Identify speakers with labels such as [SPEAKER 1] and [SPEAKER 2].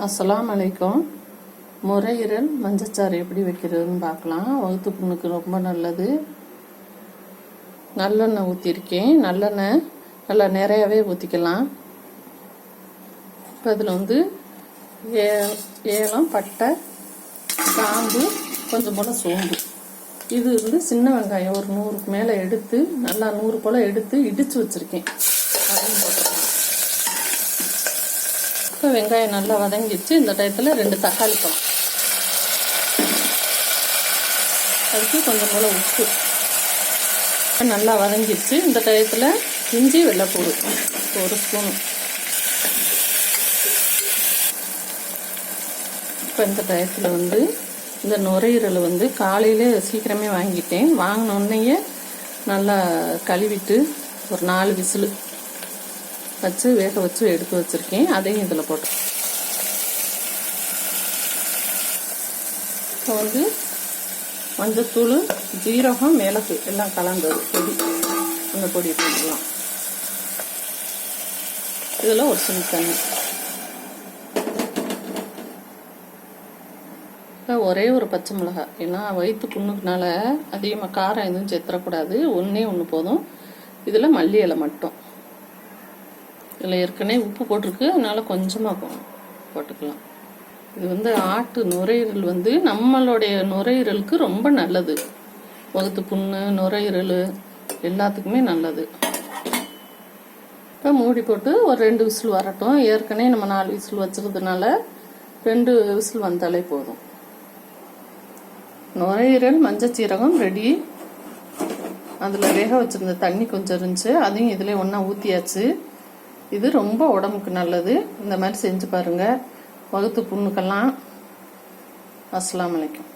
[SPEAKER 1] அஸ்ஸலாமு அலைக்கும். நுரையீரல் மஞ்சச்சாறு எப்படி வைக்கிறதுன்னு பார்க்கலாம். வயிற்று புண்ணுக்கு ரொம்ப நல்லது. நல்லெண்ணெய் ஊற்றிருக்கேன். நல்லெண்ணெய் நல்லா நிறையாவே ஊற்றிக்கலாம். இப்போ அதில் ஏலம், பட்டை, கிராம்பு, கொஞ்சம் போல் சோம்பு, இது சின்ன வெங்காயம் ஒரு 100க்கு மேலே எடுத்து நல்லா 100 போல் எடுத்து இடித்து வச்சுருக்கேன். அதையும் போட்டுக்கலாம். இப்போ வெங்காயம் நல்லா வதங்கிடுச்சு. இந்த டயத்தில் 2 தக்காளி பழம், அதுக்கு கொஞ்சம் போல் உப்பு, நல்லா வதங்கிடுச்சு. இந்த டயத்தில் இஞ்சி வெள்ளைப்பூடு 1 ஸ்பூனு. இப்போ இந்த டயத்தில் இந்த நுரையீரல் காலையிலே சீக்கிரமே வாங்கிட்டேன். வாங்கினோடனேயே நல்லா கழுவிட்டு ஒரு 4 விசில் வச்சு வேக வச்சு எடுத்து வச்சுருக்கேன். அதையும் இதில் போட்டு இப்போ மஞ்சத்தூள், ஜீரகம், மிளகு எல்லாம் கலந்தது பொடி, அந்த பொடி போடலாம். இதில் ஒரு சின்ன தண்ணி. ஒரே ஒரு பச்சை மிளகாய், ஏன்னா வயிற்று புண்ணுக்குனால அதிகமாக காரம் எதுவும் சேர்த்துடக்கூடாது. ஒன்றே போதும். இதில் மல்லி இலை மட்டும். இதில் ஏற்கனவே உப்பு போட்டிருக்கு, அதனால கொஞ்சமாக போட்டுக்கலாம். இது ஆட்டு நுரையீரல் நம்மளுடைய நுரையீரலுக்கு ரொம்ப நல்லது. வயிற்று புண்ணு, நுரையீரல் எல்லாத்துக்குமே நல்லது. இப்போ மூடி போட்டு ஒரு 2 விசில் வரட்டும். ஏற்கனவே நம்ம 4 விசில் வச்சுருந்ததுனால 2 விசில் வந்தாலே போதும். நுரையீரல் மஞ்சச்சீரகம் ரெடி. அதில் வேக வச்சுருந்த தண்ணி கொஞ்சம் இருந்துச்சு, அதையும் இதில் ஒன்றா ஊற்றியாச்சு. இது ரொம்ப உடம்புக்கு நல்லது. இந்த மாதிரி செஞ்சு பாருங்கள், வயிற்று புண்ணுக்கெல்லாம். அஸ்ஸலாமு அலைக்கும்.